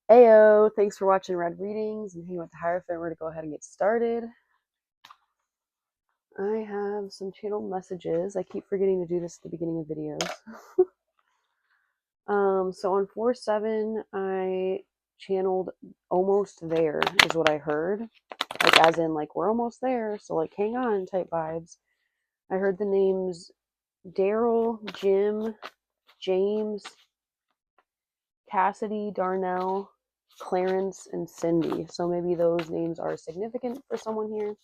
Ayo, thanks for watching Red Readings and hanging with the Hierophant. We're going to go ahead and get started. I have some channel messages. I keep forgetting to do this at the beginning of videos. So on 4-7, I channeled almost there is what I heard. Like as in like we're almost there, so like hang on type vibes. I heard the names Daryl, Jim, James, Cassidy, Darnell, Clarence, and Cindy. So maybe those names are significant for someone here.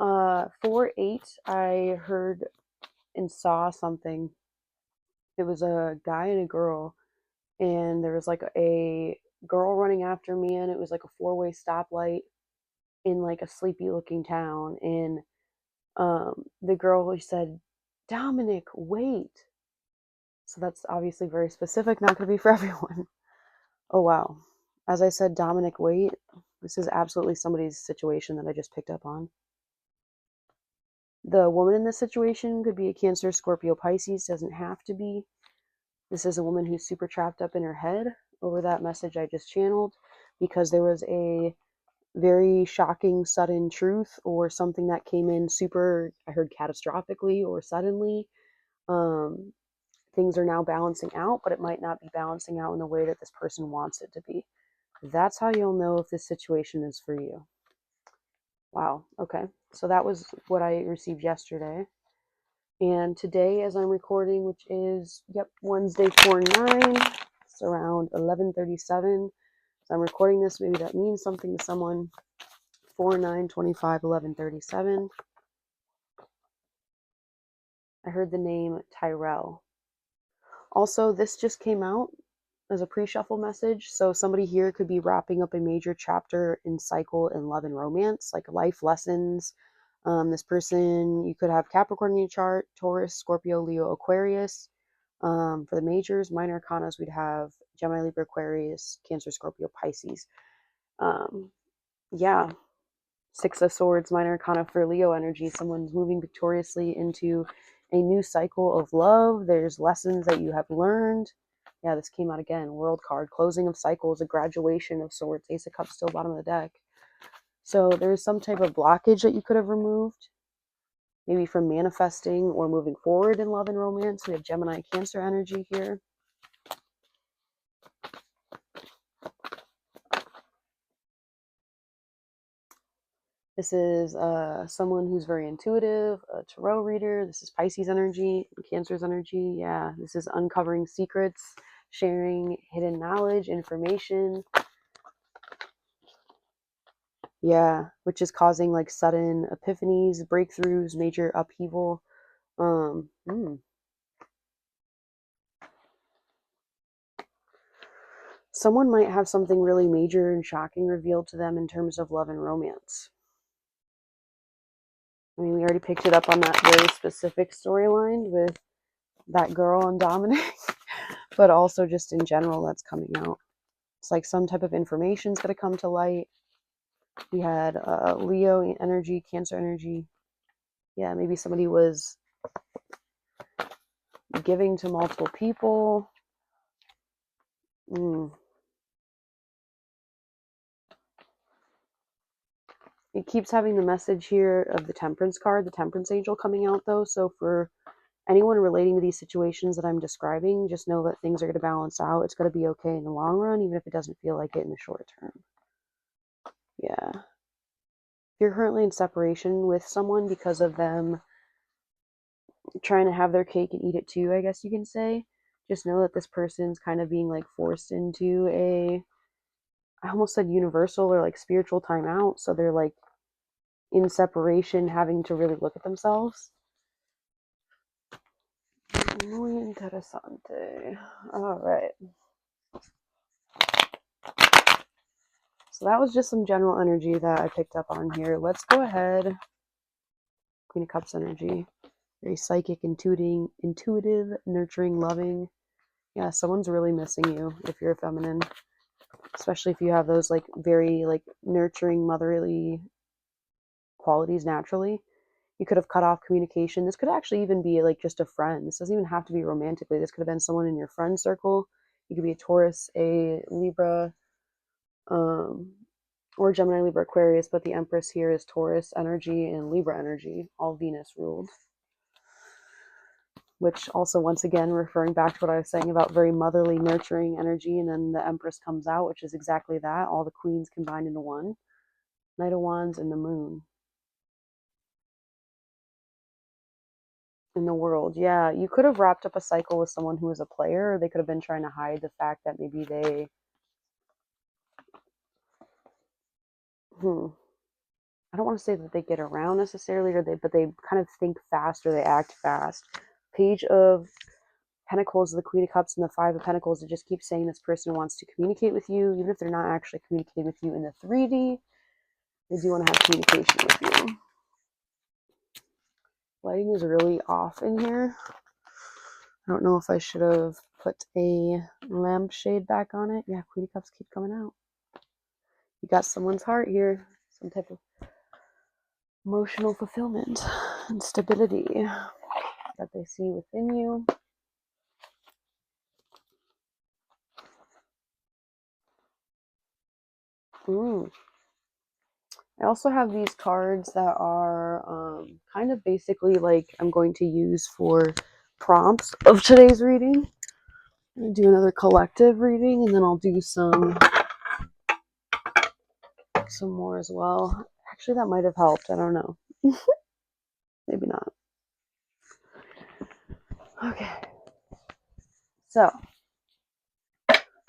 4-8, I heard and saw something. It was a guy and a girl, and there was like a girl running after me, and it was like a four-way stoplight in like a sleepy looking town. And the girl said, Dominic, wait. So that's obviously very specific, not going to be for everyone. Oh, wow. As I said, Dominic, wait. This is absolutely somebody's situation that I just picked up on. The woman in this situation could be a Cancer, Scorpio, Pisces, doesn't have to be. This is a woman who's super trapped up in her head over that message I just channeled because there was a very shocking, sudden truth or something that came in super, I heard catastrophically or suddenly. Things are now balancing out, but it might not be balancing out in the way that this person wants it to be. That's how you'll know if this situation is for you. Wow. Okay. So that was what I received yesterday. And today, as I'm recording, which is, Wednesday 4/9, it's around 11:37. So I'm recording this. Maybe that means something to someone. 4/9/25, 11:37. I heard the name Tyrell. Also, this just came out as a pre-shuffle message. So somebody here could be wrapping up a major chapter in cycle in love and romance, like life lessons. This person, you could have Capricorn in your chart, Taurus, Scorpio, Leo, Aquarius. For the majors, minor arcanas, we'd have Gemini, Libra, Aquarius, Cancer, Scorpio, Pisces. Yeah, Six of Swords, minor arcana for Leo energy. Someone's moving victoriously into a new cycle of love. There's lessons that you have learned. Yeah, this came out again. World card, closing of cycles, a graduation of swords. Ace of Cups still bottom of the deck. So there's some type of blockage that you could have removed, maybe from manifesting or moving forward in love and romance. We have Gemini, Cancer energy here. This is someone who's very intuitive, a tarot reader. This is Pisces energy, Cancer's energy. Yeah, this is uncovering secrets, sharing hidden knowledge, information. Yeah, which is causing like sudden epiphanies, breakthroughs, major upheaval. Someone might have something really major and shocking revealed to them in terms of love and romance. I mean, we already picked it up on that very specific storyline with that girl and Dominic, but also just in general that's coming out. It's like some type of information is going to come to light. We had Leo energy, Cancer energy. Yeah, maybe somebody was giving to multiple people. It keeps having the message here of the Temperance card, the Temperance angel coming out though. So for anyone relating to these situations that I'm describing, just know that things are going to balance out. It's going to be okay in the long run, even if it doesn't feel like it in the short term. Yeah. If you're currently in separation with someone because of them trying to have their cake and eat it too, I guess you can say, just know that this person's kind of being like forced into I almost said universal or like spiritual timeout. So they're like in separation, having to really look at themselves. Muy interesante. All right. So that was just some general energy that I picked up on here. Let's go ahead. Queen of Cups energy. Very psychic, intuitive, nurturing, loving. Yeah, someone's really missing you if you're a feminine. Especially if you have those like very like nurturing, motherly qualities naturally. You could have cut off communication. This could actually even be like just a friend. This doesn't even have to be romantically. This could have been someone in your friend circle. You could be a Taurus, a Libra, or Gemini, Libra, Aquarius, but the Empress here is Taurus energy and Libra energy, all Venus ruled. Which also, once again, referring back to what I was saying about very motherly, nurturing energy, and then the Empress comes out, which is exactly that, all the queens combined into one. Knight of Wands and the Moon. In the world, yeah. You could have wrapped up a cycle with someone who was a player, or they could have been trying to hide the fact that maybe they... I don't want to say that they get around necessarily, but they kind of think fast or they act fast. Page of Pentacles, the Queen of Cups, and the Five of Pentacles. It just keeps saying this person wants to communicate with you, even if they're not actually communicating with you in the 3D. They do want to have communication with you. Lighting is really off in here. I don't know if I should have put a lampshade back on it. Yeah, Queen of Cups keep coming out. You got someone's heart here. Some type of emotional fulfillment and stability that they see within you. I also have these cards that are kind of basically like I'm going to use for prompts of today's reading. I'm going to do another collective reading, and then I'll do some more as well. Actually, that might have helped. I don't know. Maybe not. Okay. So,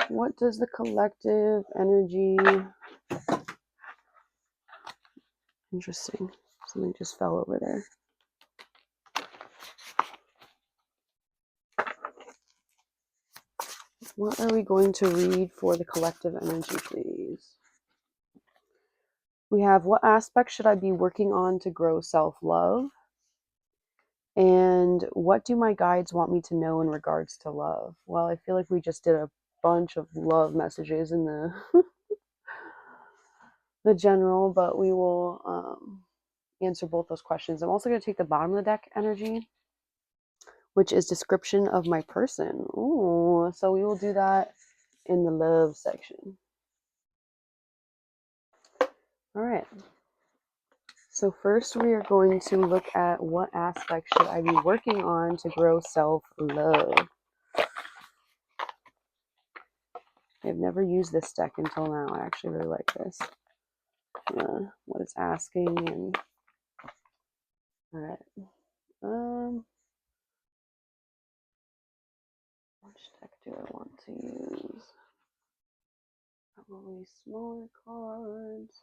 what does the collective energy... Interesting. Something just fell over there. What are we going to read for the collective energy, please? We have, what aspects should I be working on to grow self-love? And what do my guides want me to know in regards to love? Well, I feel like we just did a bunch of love messages in the the general, but we will answer both those questions. I'm also going to take the bottom of the deck energy, which is description of my person. Ooh, so we will do that in the love section. All right. So first we are going to look at what aspects should I be working on to grow self-love. I've never used this deck until now. I actually really like this. What it's asking and... All right. Which deck do I want to use? Probably smaller cards.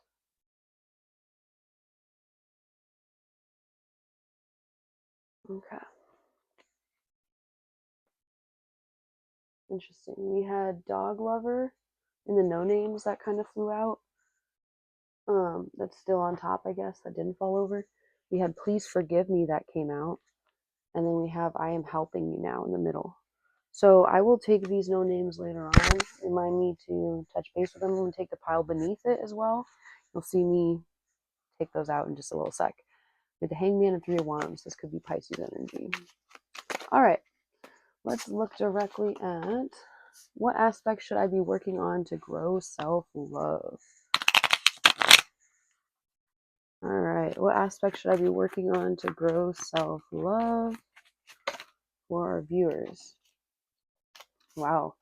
Okay. Interesting. We had Dog Lover in the no names that kind of flew out. That's still on top, I guess. That didn't fall over. We had Please Forgive Me that came out. And then we have I Am Helping You Now in the middle. So I will take these no names later on. Remind me to touch base with them and take the pile beneath it as well. You'll see me take those out in just a little sec. With the Hangman and Three of Wands, this could be Pisces energy. All right, let's look directly at what aspects should I be working on to grow self-love. All right, what aspects should I be working on to grow self-love for our viewers? Wow.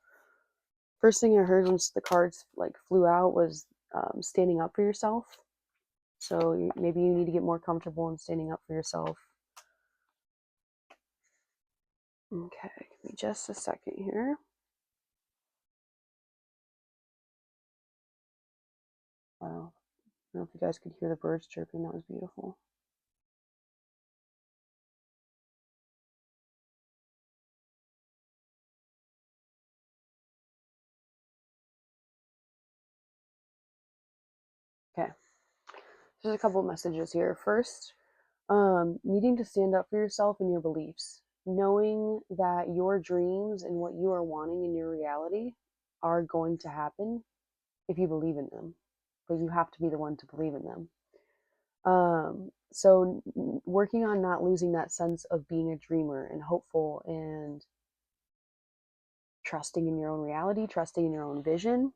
First thing I heard once the cards like flew out was standing up for yourself. So maybe you need to get more comfortable in standing up for yourself. Okay, give me just a second here. Wow. I don't know if you guys could hear the birds chirping. That was beautiful. Okay. There's a couple of messages here. First, needing to stand up for yourself and your beliefs. Knowing that your dreams and what you are wanting in your reality are going to happen if you believe in them. But you have to be the one to believe in them. So working on not losing that sense of being a dreamer and hopeful and trusting in your own reality, trusting in your own vision.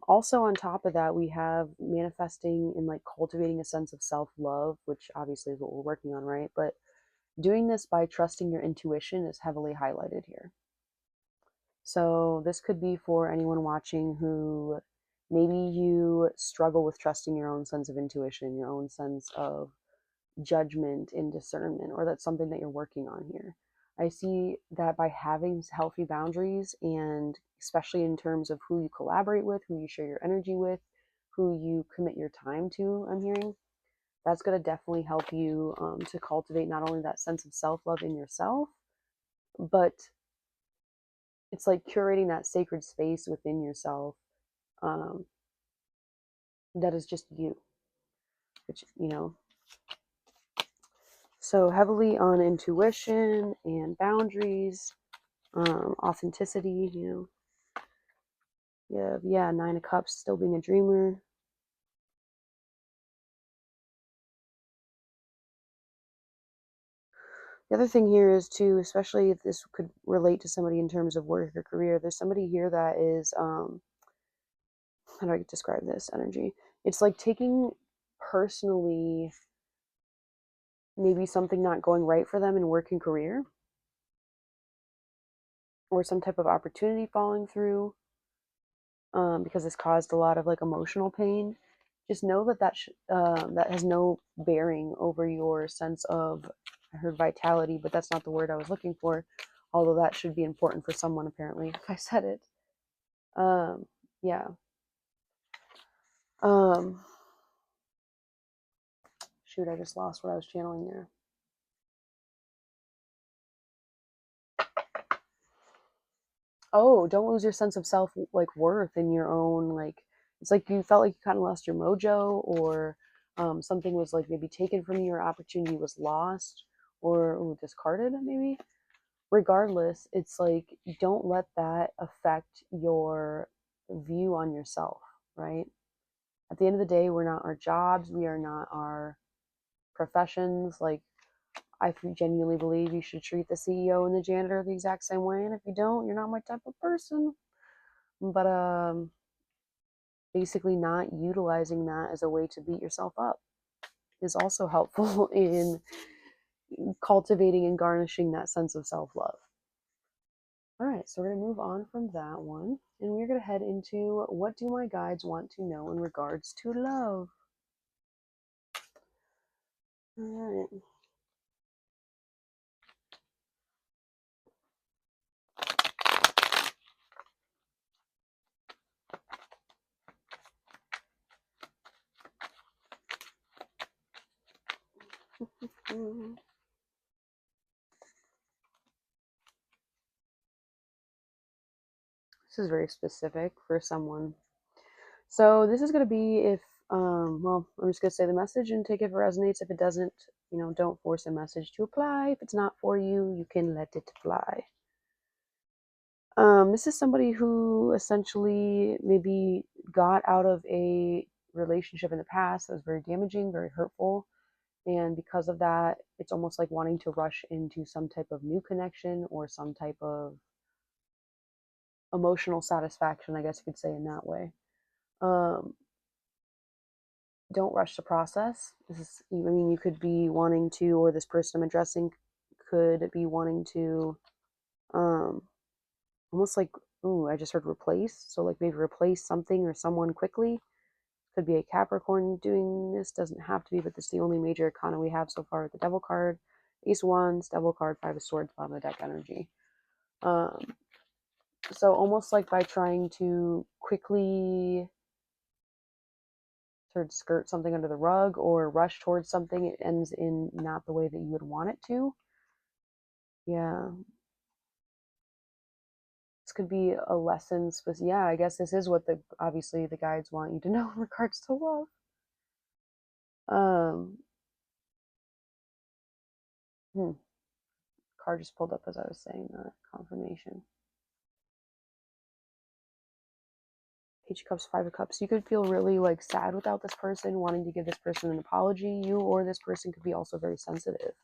Also on top of that, we have manifesting and like cultivating a sense of self-love, which obviously is what we're working on, right? But doing this by trusting your intuition is heavily highlighted here. So this could be for anyone watching who maybe you struggle with trusting your own sense of intuition, your own sense of judgment and discernment, or that's something that you're working on here. I see that by having healthy boundaries, and especially in terms of who you collaborate with, who you share your energy with, who you commit your time to, I'm hearing, that's going to definitely help you to cultivate not only that sense of self love in yourself, but it's like curating that sacred space within yourself um, that is just you, which, so heavily on intuition and boundaries, authenticity, yeah, Nine of Cups, still being a dreamer. The other thing here is too, especially if this could relate to somebody in terms of work or career, there's somebody here that is, how do I describe this energy? It's like taking personally maybe something not going right for them in work and career, or some type of opportunity falling through, because it's caused a lot of like emotional pain. Just know that that has no bearing over your sense of, I heard vitality, but that's not the word I was looking for, although that should be important for someone apparently if I said it. Yeah. Um, Shoot, I just lost what I was channeling there. Oh, don't lose your sense of self, like worth in your own, like, it's like you felt like you kind of lost your mojo, or something was like maybe taken from you, or opportunity was lost, or discarded maybe. Regardless, it's like, don't let that affect your view on yourself, right? At the end of the day, we're not our jobs, we are not our professions. Like, I genuinely believe you should treat the CEO and the janitor the exact same way, and if you don't, you're not my type of person. But basically not utilizing that as a way to beat yourself up is also helpful in cultivating and garnishing that sense of self-love. All right, so we're going to move on from that one, and we're going to head into what do my guides want to know in regards to love. All right. This is very specific for someone. So this is going to be if, well, I'm just going to say the message and take it if it resonates. If it doesn't, don't force a message to apply. If it's not for you, you can let it fly. This is somebody who essentially maybe got out of a relationship in the past that was very damaging, very hurtful. And because of that, it's almost like wanting to rush into some type of new connection or some type of emotional satisfaction, I guess you could say in that way. Um, don't rush the process. You could be wanting to, or this person I'm addressing could be wanting to, um, almost like, ooh, I just heard replace. So like maybe replace something or someone quickly. Could be a Capricorn doing this, doesn't have to be, but this is the only major arcana we have so far with the Devil card. Ace of Wands, Devil card, Five of Swords, bottom of the deck energy. So almost like by trying to quickly sort of skirt something under the rug or rush towards something, it ends in not the way that you would want it to. Yeah. This could be a lesson. Yeah, I guess this is what obviously the guides want you to know in regards to love. Um, hmm. Card just pulled up as I was saying that. Confirmation. Page of Cups, Five of Cups. You could feel really like sad without this person, wanting to give this person an apology. You or this person could be also very sensitive.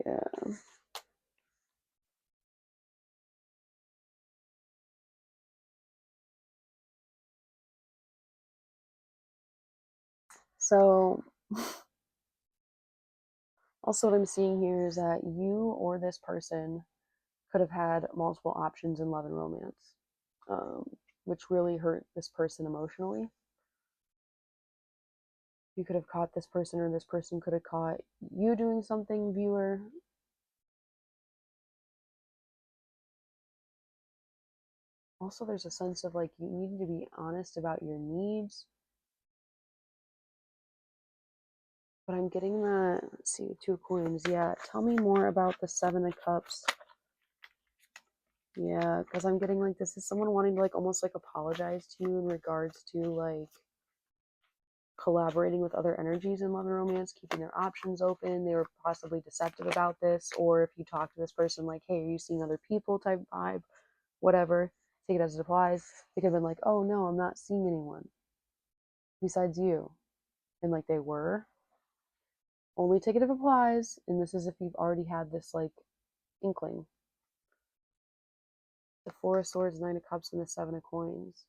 Yeah. So also what I'm seeing here is that you or this person could have had multiple options in love and romance, um, which really hurt this person emotionally. You could have caught this person, or this person could have caught you doing something, viewer. Also, there's a sense of like you need to be honest about your needs. But I'm getting that, let's see, 2 coins. Yeah, tell me more about the 7 of Cups. Yeah, because I'm getting like this is someone wanting to like almost like apologize to you in regards to like collaborating with other energies in love and romance, keeping their options open. They were possibly deceptive about this, or if you talk to this person like, hey, are you seeing other people type vibe, whatever, take it as it applies. They could have been like, oh no, I'm not seeing anyone besides you. And like they were. Only take it if it applies, and this is if you've already had this like inkling. The 4 of Swords, 9 of Cups, and the 7 of Coins.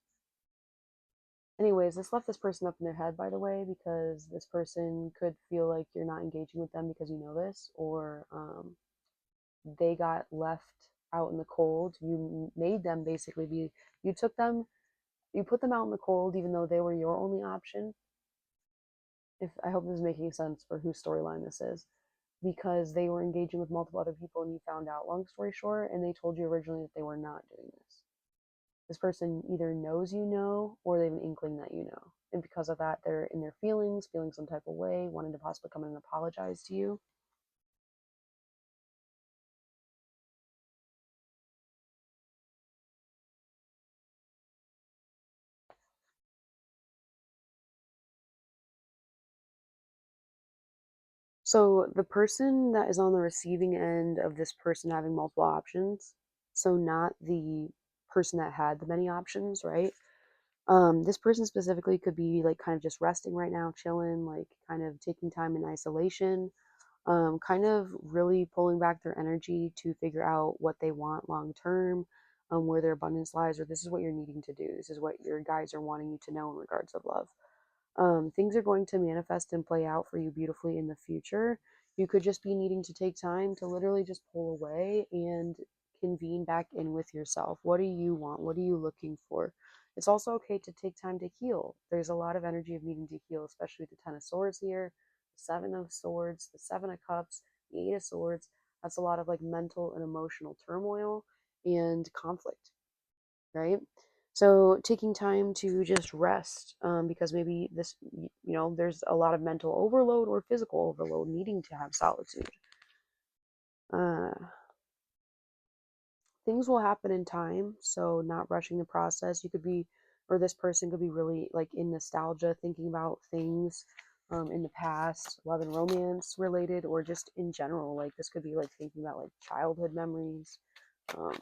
Anyways, this left this person up in their head, by the way, because this person could feel like you're not engaging with them because you know this, or they got left out in the cold. You made them basically be, you took them, you put them out in the cold even though they were your only option. If I hope this is making sense for whose storyline this is, because they were engaging with multiple other people and you found out, long story short, and they told you originally that they were not doing this. This person either knows you know, or they have an inkling that you know. And because of that, they're in their feelings, feeling some type of way, wanting to possibly come in and apologize to you. So the person that is on the receiving end of this person having multiple options, so not the person that had the many options, right? This person specifically could be like kind of just resting right now, chilling, like kind of taking time in isolation, kind of really pulling back their energy to figure out what they want long term, where their abundance lies, or this is what you're needing to do. This is what your guides are wanting you to know in regards of love. Things are going to manifest and play out for you beautifully in the future. You could just be needing to take time to literally just pull away and convene back in with yourself. What do you want? What are you looking for? It's also okay to take time to heal. There's a lot of energy of needing to heal, especially with the 10 of Swords here, the 7 of Swords, the 7 of Cups, the 8 of Swords. That's a lot of like mental and emotional turmoil and conflict, right? So taking time to just rest, because maybe this, there's a lot of mental overload or physical overload, needing to have solitude. Uh, Things will happen in time, so not rushing the process. You could be, or this person could be really like in nostalgia, thinking about things in the past, love and romance related, or just in general. Like this could be like thinking about like childhood memories, um,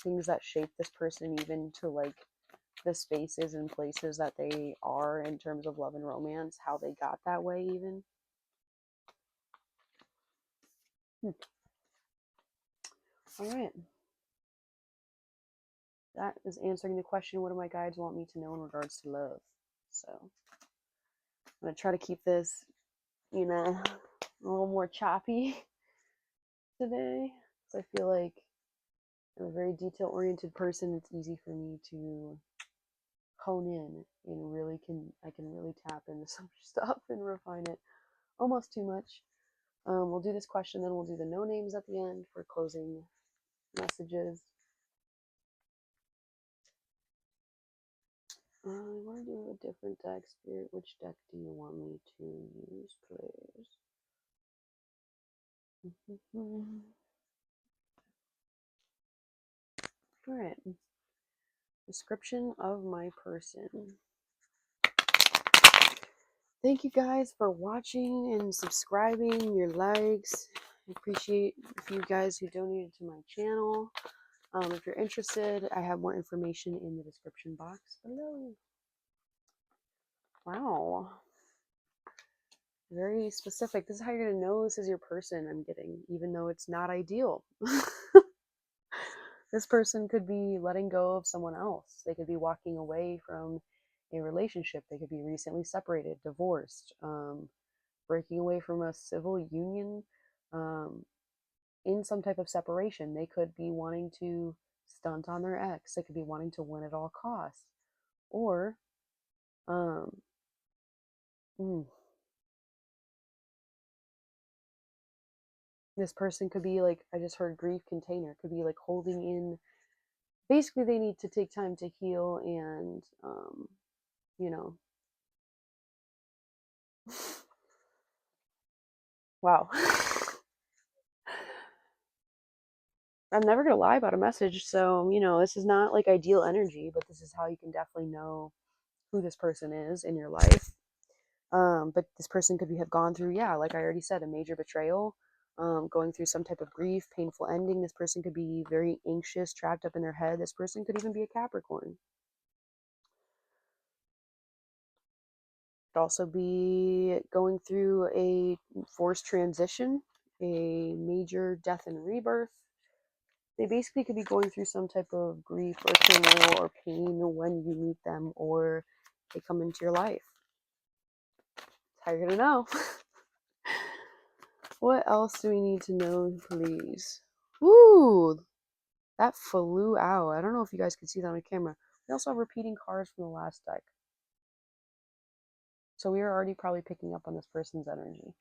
things that shape this person even to like the spaces and places that they are in terms of love and romance, how they got that way even. All right. That is answering the question, what do my guides want me to know in regards to love? So I'm going to try to keep this, a little more choppy today. Because I feel like I'm a very detail oriented person. It's easy for me to hone in and I can really tap into some stuff and refine it almost too much. We'll do this question, then we'll do the no names at the end for closing messages. I want to do a different deck, Spirit. Which deck do you want me to use, please? Alright. Description of my person. Thank you guys for watching and subscribing, your likes. I appreciate a few guys who donated to my channel. If you're interested, I have more information in the description box below. Wow. Very specific. This is how you're going to know this is your person I'm getting, even though it's not ideal. This person could be letting go of someone else. They could be walking away from a relationship. They could be recently separated, divorced, breaking away from a civil union, in some type of separation. They could be wanting to stunt on their ex. They could be wanting to win at all costs. Or, um, mm, this person could be like, I just heard grief container, could be like holding in, basically, they need to take time to heal and, you know, wow. I'm never gonna lie about a message, so this is not like ideal energy, but this is how you can definitely know who this person is in your life. But this person could have gone through, yeah, like I already said, a major betrayal, going through some type of grief, painful ending. This person could be very anxious, trapped up in their head. This person could even be a Capricorn. Could also be going through a forced transition, a major death and rebirth. They basically could be going through some type of grief or turmoil or pain when you meet them or they come into your life. That's how you're gonna know. What else do we need to know, please? Ooh, that flew out. I don't know if you guys can see that on camera. We also have repeating cards from the last deck. So we are already probably picking up on this person's energy.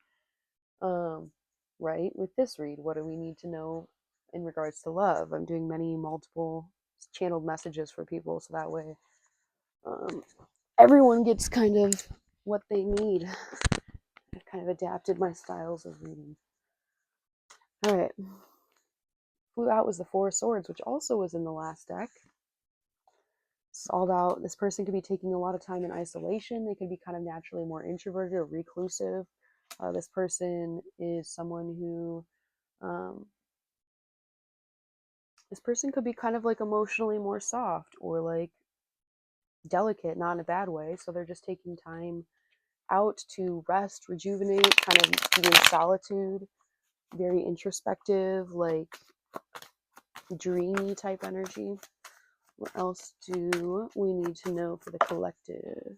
Right? With this read, what do we need to know in regards to love? I'm doing many multiple channeled messages for people so that way everyone gets kind of what they need. I've kind of adapted my styles of reading. All right. Flew out was the Four of Swords, which also was in the last deck. It's all about this person could be taking a lot of time in isolation. They could be kind of naturally more introverted or reclusive. This person is someone who, this person could be kind of like emotionally more soft or like delicate, not in a bad way. So they're just taking time out to rest, rejuvenate, kind of be in solitude, very introspective, like dreamy type energy. What else do we need to know for the collective?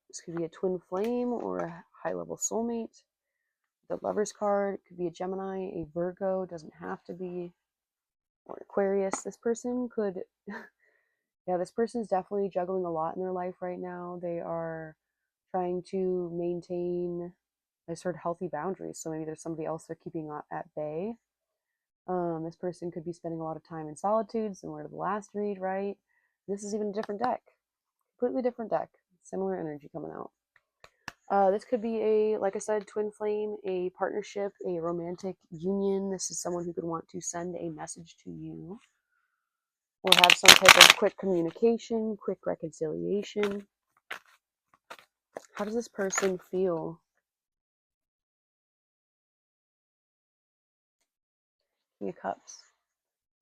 This could be a twin flame or a high level soulmate. The Lover's card could be a Gemini, a Virgo, doesn't have to be, or Aquarius. This person could, yeah, this person is definitely juggling a lot in their life right now. They are trying to maintain, I just heard, healthy boundaries. So maybe there's somebody else they're keeping at bay. This person could be spending a lot of time in solitude, similar to the last read, right? This is even a different deck, completely different deck, similar energy coming out. This could be a, like I said, twin flame, a partnership, a romantic union. This is someone who could want to send a message to you or have some type of quick communication, quick reconciliation. How does this person feel? King of Cups.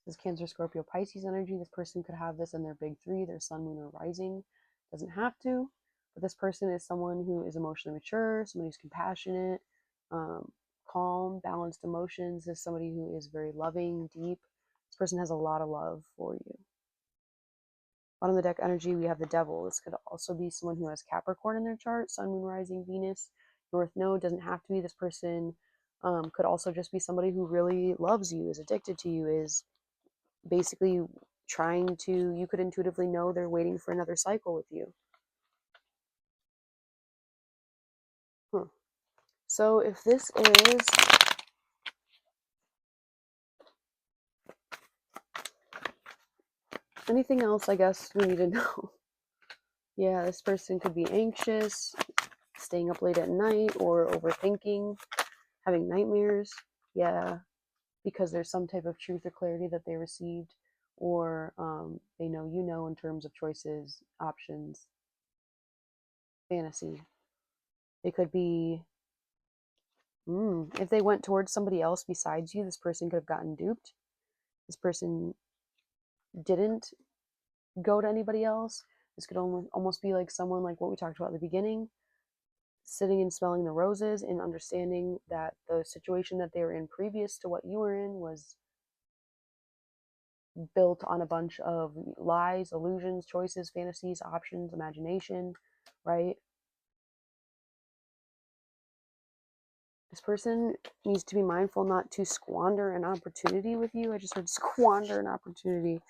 This is Cancer, Scorpio, Pisces energy. This person could have this in their big three, their sun, moon, or rising. Doesn't have to, but this person is someone who is emotionally mature, somebody who's compassionate, calm, balanced emotions. This is somebody who is very loving, deep. This person has a lot of love for you. Bottom of the deck energy, we have the Devil. This could also be someone who has Capricorn in their chart, sun, moon, rising, Venus, North Node. Doesn't have to be. This person could also just be somebody who really loves you, is addicted to you, is basically trying to, you could intuitively know they're waiting for another cycle with you. So if this is anything else, I guess we need to know. Yeah, this person could be anxious, staying up late at night, or overthinking, having nightmares. Yeah, because there's some type of truth or clarity that they received, or they know in terms of choices, options, fantasy. It could be, if they went towards somebody else besides you, this person could have gotten duped. This person didn't go to anybody else. This could almost be like someone like what we talked about at the beginning, sitting and smelling the roses and understanding that the situation that they were in previous to what you were in was built on a bunch of lies, illusions, choices, fantasies, options, imagination, right? This person needs to be mindful not to squander an opportunity with you. I just heard squander an opportunity.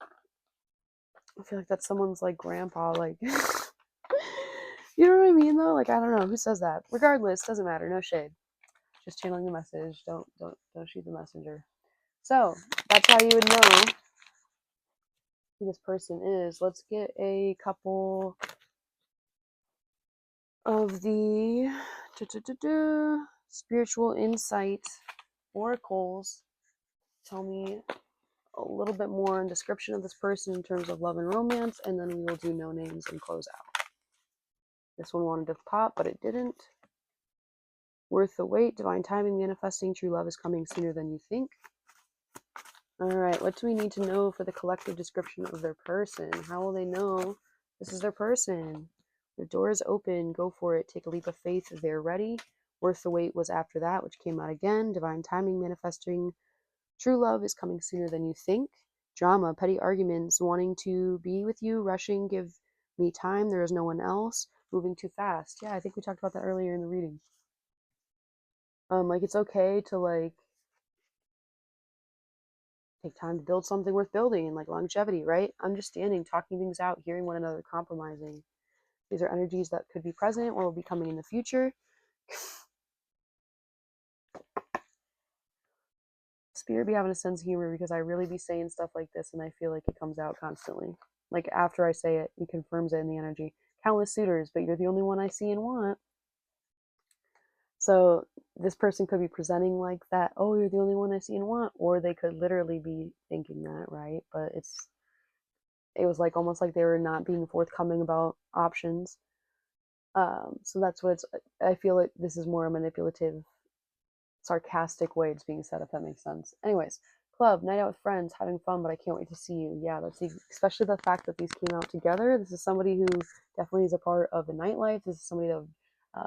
I feel like that's someone's like grandpa, like you know what I mean though? Like I don't know who says that. Regardless, doesn't matter, no shade. Just channeling the message. Don't shoot the messenger. So that's how you would know who this person is. Let's get a couple of the spiritual insight oracles. Tell me a little bit more in description of this person in terms of love and romance, and then we will do no names and close out. This one wanted to pop, but it didn't. Worth the wait, divine timing, manifesting, true love is coming sooner than you think. All right, what do we need to know for the collective description of their person? How will they know this is their person? The door is open, go for it, take a leap of faith if they're ready. Worth the wait was after that, which came out again. Divine timing, manifesting, true love is coming sooner than you think. Drama, petty arguments, wanting to be with you, rushing, give me time, there is no one else, moving too fast. Yeah, I think we talked about that earlier in the reading. Like it's okay to like take time to build something worth building and like longevity, right? Understanding, talking things out, hearing one another, compromising. These are energies that could be present or will be coming in the future. Spirit be having a sense of humor because I really be saying stuff like this and I feel like it comes out constantly. Like after I say it, he confirms it in the energy. Countless suitors, but you're the only one I see and want. So this person could be presenting like that, oh, you're the only one I see and want, or they could literally be thinking that, right? But it was like almost like they were not being forthcoming about options. So that's what it's, I feel like this is more a manipulative, sarcastic way it's being said, if that makes sense. Anyways, club, night out with friends, having fun, but I can't wait to see you. Yeah, that's especially the fact that these came out together. This is somebody who definitely is a part of the nightlife. This is somebody that would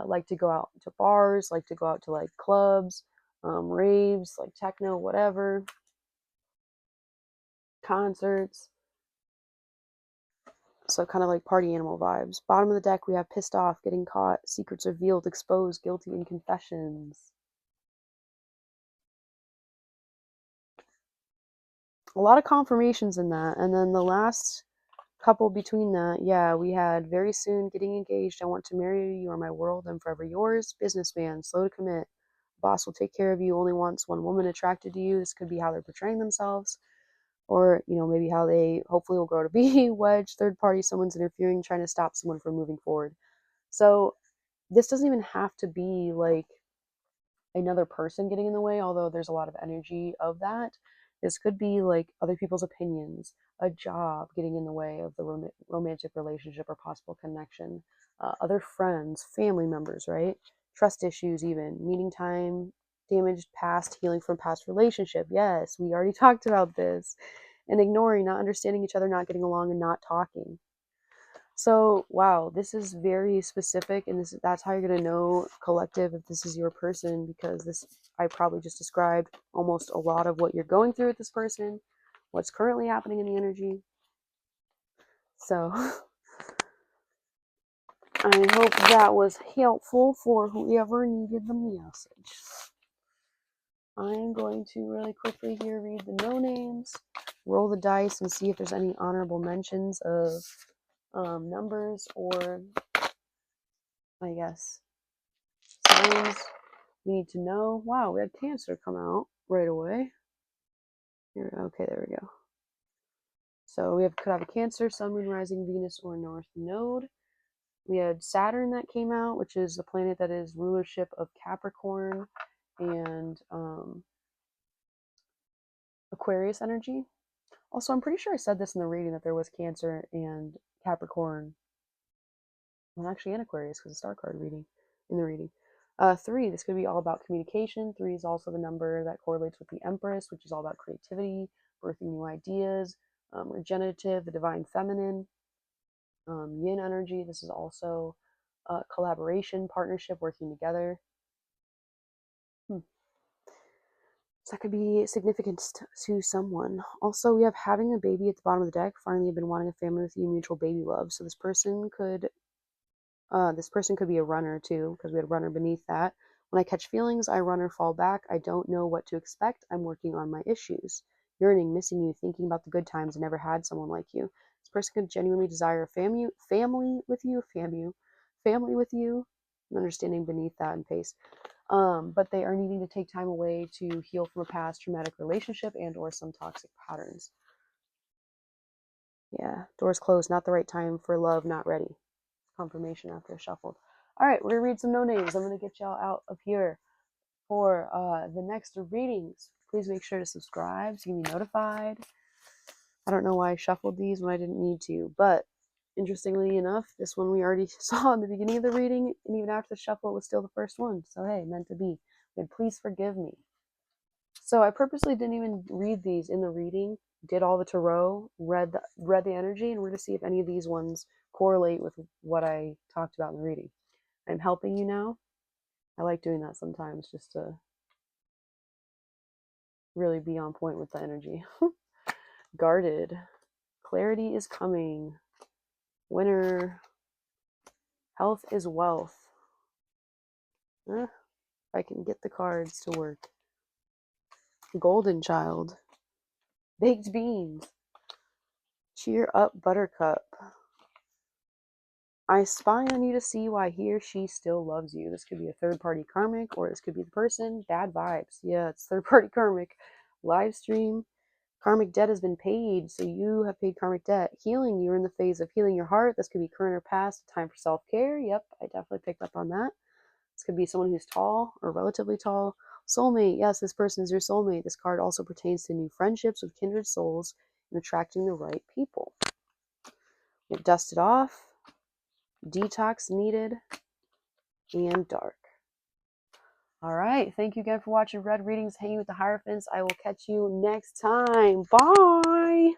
like to go out to bars, like to go out to like clubs, raves, like techno, whatever, concerts. So kind of like party animal vibes. Bottom of the deck, we have pissed off, getting caught, secrets revealed, exposed, guilty, and confessions. A lot of confirmations in that. And then the last couple between that, yeah, we had very soon, getting engaged, I want to marry you, you are my world, I'm forever yours. Businessman, slow to commit. Boss will take care of you, only wants one woman attracted to you. This could be how they're portraying themselves. Or, you know, maybe how they hopefully will grow to be. Wedge, third party, someone's interfering, trying to stop someone from moving forward. So this doesn't even have to be like another person getting in the way, although there's a lot of energy of that. This could be like other people's opinions, a job getting in the way of the romantic relationship or possible connection, other friends, family members, right? Trust issues, even meeting time, damaged past, healing from past relationship. Yes, we already talked about this. And ignoring, not understanding each other, not getting along, and not talking. So, wow, this is very specific, and that's how you're going to know collective if this is your person, because this, I probably just described almost a lot of what you're going through with this person, what's currently happening in the energy. So, I hope that was helpful for whoever needed the message. I'm going to really quickly here read the no names, roll the dice, and see if there's any honorable mentions of numbers or, I guess, signs we need to know. Wow, we had Cancer come out right away. Here, okay, there we go. So we could have a Cancer, Sun, Moon, Rising, Venus, or North Node. We had Saturn that came out, which is the planet that is rulership of Capricorn and Aquarius energy. Also, I'm pretty sure I said this in the reading that there was Cancer and Capricorn. Well, actually, and Aquarius because the star card reading in the reading. 3, this could be all about communication. 3 is also the number that correlates with the Empress, which is all about creativity, birthing new ideas, regenerative, the divine feminine, yin energy. This is also collaboration, partnership, working together. So that could be significant to someone. Also, we have having a baby at the bottom of the deck. Finally, you've been wanting a family with you, mutual baby love. So this person could be a runner too, because we had a runner beneath that. When I catch feelings, I run or fall back. I don't know what to expect. I'm working on my issues. Yearning, missing you, thinking about the good times. I never had someone like you. This person could genuinely desire a family with you. And understanding beneath that and pace. But they are needing to take time away to heal from a past traumatic relationship and or some toxic patterns. Yeah, doors closed, not the right time for love, not ready. Confirmation after shuffled. All right, we're gonna read some no names. I'm gonna get y'all out of here for the next readings. Please make sure to subscribe so you can be notified. I don't know why I shuffled these when I didn't need to, but interestingly enough, this one we already saw in the beginning of the reading, and even after the shuffle, it was still the first one. So hey, meant to be. And please forgive me. So I purposely didn't even read these in the reading. Did all the tarot, read the energy, and we're to see if any of these ones correlate with what I talked about in the reading. I'm helping you now. I like doing that sometimes just to really be on point with the energy. Guarded. Clarity is coming. Winner. Health is wealth. If I can get the cards to work. Golden child. Baked beans. Cheer up, buttercup. I spy on you to see why he or she still loves you. This could be a third-party karmic, or this could be the person. Bad vibes. Yeah, it's third-party karmic. Live stream. Karmic debt has been paid, so you have paid karmic debt. Healing, you're in the phase of healing your heart. This could be current or past. Time for self-care. Yep, I definitely picked up on that. This could be someone who's tall or relatively tall. Soulmate, yes, this person is your soulmate. This card also pertains to new friendships with kindred souls and attracting the right people. Get dusted off. Detox needed. And dark. All right. Thank you again for watching Red Readings, Hanging with the Hierophants. I will catch you next time. Bye.